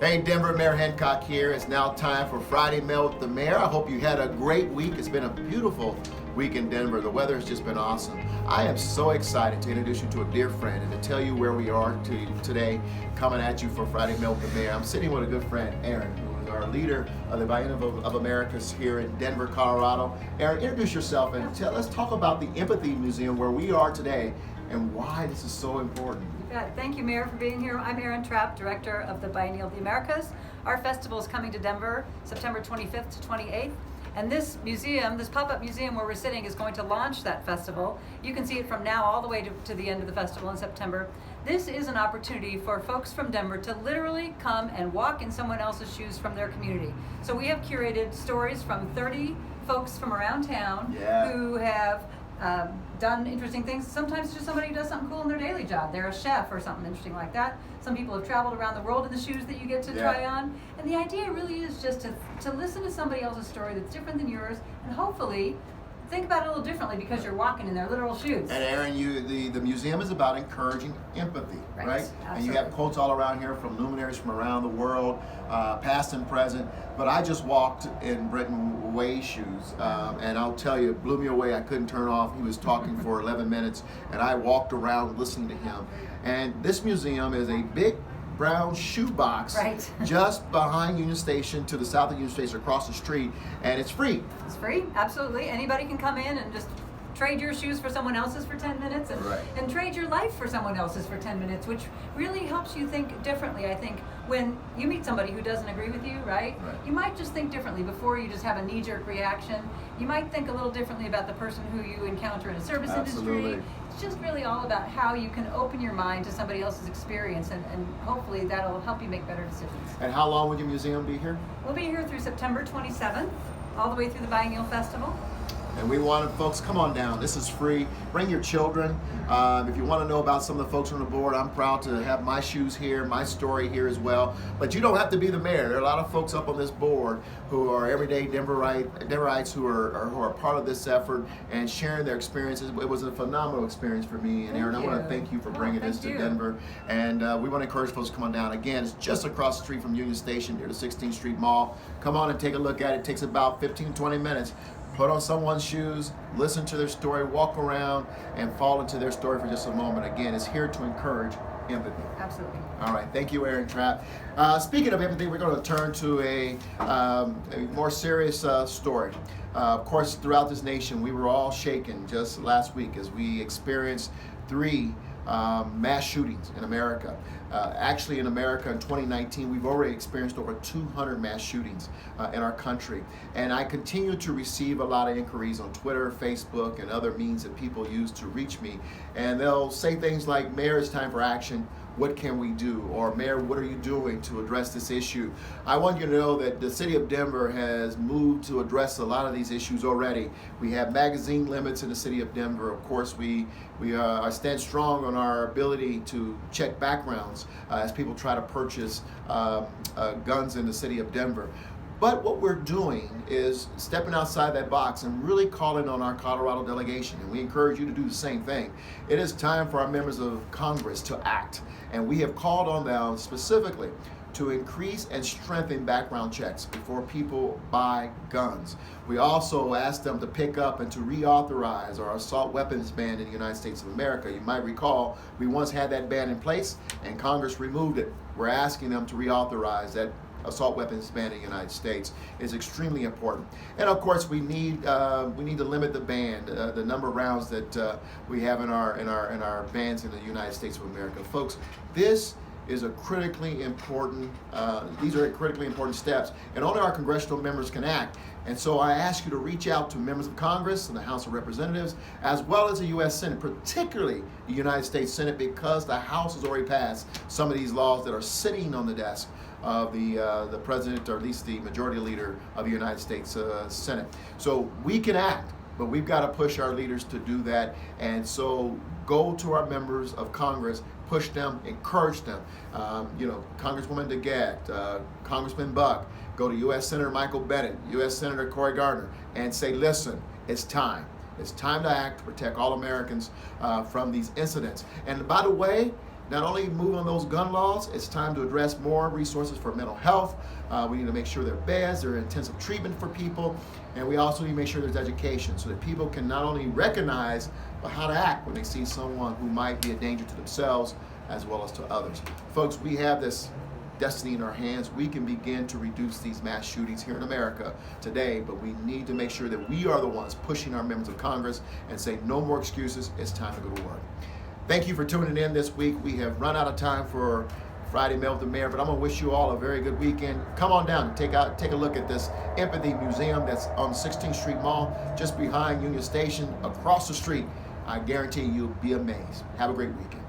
Hey Denver, Mayor Hancock here. It's now time for Friday Mail with the Mayor. I hope you had a great week. It's been a beautiful week in Denver. The weather has just been awesome. I am so excited to introduce you to a dear friend and to tell you where we are today, coming at you for Friday Mail with the Mayor. I'm sitting with a good friend, Erin, who is our leader of the Biennial of Americas here in Denver, Colorado. Erin, introduce yourself and let's talk about the Empathy Museum where we are today and why this is so important. Thank you, Mayor, for being here. I'm Erin Trapp, Director of the Biennial of the Americas. Our festival is coming to Denver September 25th to 28th. And this museum, this pop-up museum where we're sitting, is going to launch that festival. You can see it from now all the way to the end of the festival in September. This is an opportunity for folks from Denver to literally come and walk in someone else's shoes from their community. So we have curated stories from 30 folks from around town who have done interesting things. Sometimes just somebody who does something cool in their daily job. They're a chef or something interesting like that. Some people have traveled around the world in the shoes that you get to try on. And the idea really is just to listen to somebody else's story that's different than yours, and hopefully think about it a little differently because you're walking in their literal shoes. And Erin, the museum is about encouraging empathy, right? And you have quotes all around here from luminaries from around the world, past and present. But I just walked in Britton Way's shoes, and I'll tell you, it blew me away. I couldn't turn off. He was talking for 11 minutes, and I walked around listening to him. And this museum is a big brown shoebox just behind Union Station, to the south of Union Station, across the street, and it's free. It's free, absolutely. Anybody can come in and just trade your shoes for someone else's for 10 minutes and trade your life for someone else's for 10 minutes, which really helps you think differently. I think when you meet somebody who doesn't agree with you, you might just think differently before you just have a knee-jerk reaction. You might think a little differently about the person who you encounter in a service industry. It's just really all about how you can open your mind to somebody else's experience, and hopefully that'll help you make better decisions. And how long will your museum be here? We'll be here through September 27th, all the way through the Biennial Festival. And we wanted folks, come on down. This is free. Bring your children. If you want to know about some of the folks on the board, I'm proud to have my shoes here, my story here as well. But you don't have to be the mayor. There are a lot of folks up on this board who are everyday Denverites who are part of this effort and sharing their experiences. It was a phenomenal experience for me. And Erin, I want to thank you for bringing this to Denver. And we want to encourage folks to come on down. Again, it's just across the street from Union Station near the 16th Street Mall. Come on and take a look at it. It takes about 15-20 minutes. Put on someone's shoes, listen to their story, walk around, and fall into their story for just a moment. Again, it's here to encourage empathy. Absolutely. All right, thank you, Erin Trapp. Speaking of empathy, we're going to turn to a more serious story. Of course, throughout this nation, we were all shaken just last week as we experienced 3 mass shootings in America. Actually, in America in 2019, we've already experienced over 200 mass shootings in our country. And I continue to receive a lot of inquiries on Twitter, Facebook, and other means that people use to reach me. And they'll say things like, Mayor, it's time for action. What can we do? Or, Mayor, what are you doing to address this issue? I want you to know that the city of Denver has moved to address a lot of these issues already. We have magazine limits in the city of Denver. Of course, we stand strong on our ability to check backgrounds as people try to purchase guns in the city of Denver. But what we're doing is stepping outside that box and really calling on our Colorado delegation, and we encourage you to do the same thing. It is time for our members of Congress to act, and we have called on them specifically to increase and strengthen background checks before people buy guns. We also asked them to pick up and to reauthorize our assault weapons ban in the United States of America. You might recall we once had that ban in place and Congress removed it. We're asking them to reauthorize that assault weapons ban in the United States. Is extremely important. And of course, we need to limit the number of rounds that we have in our bans in the United States of America. Folks, this is a critically important, these are critically important steps, and only our congressional members can act. And so I ask you to reach out to members of Congress and the House of Representatives, as well as the U.S. Senate, particularly the United States Senate, because the House has already passed some of these laws that are sitting on the desk of the president, or at least the majority leader of the United States Senate. So we can act, but we've got to push our leaders to do that. And so go to our members of Congress, push them, encourage them. Congresswoman DeGette, Congressman Buck, go to U.S. Senator Michael Bennet, U.S. Senator Cory Gardner, and say, listen, it's time. It's time to act to protect all Americans from these incidents. And by the way, not only move on those gun laws, it's time to address more resources for mental health. We need to make sure there are beds, there are intensive treatment for people, and we also need to make sure there's education so that people can not only recognize but how to act when they see someone who might be a danger to themselves as well as to others. Folks, we have this destiny in our hands. We can begin to reduce these mass shootings here in America today, but we need to make sure that we are the ones pushing our members of Congress and say no more excuses. It's time to go to work. Thank you for tuning in this week. We have run out of time for Friday Mail with the Mayor, but I'm gonna wish you all a very good weekend. Come on down and take a look at this Empathy Museum that's on 16th Street Mall, just behind Union Station, across the street. I guarantee you'll be amazed. Have a great weekend.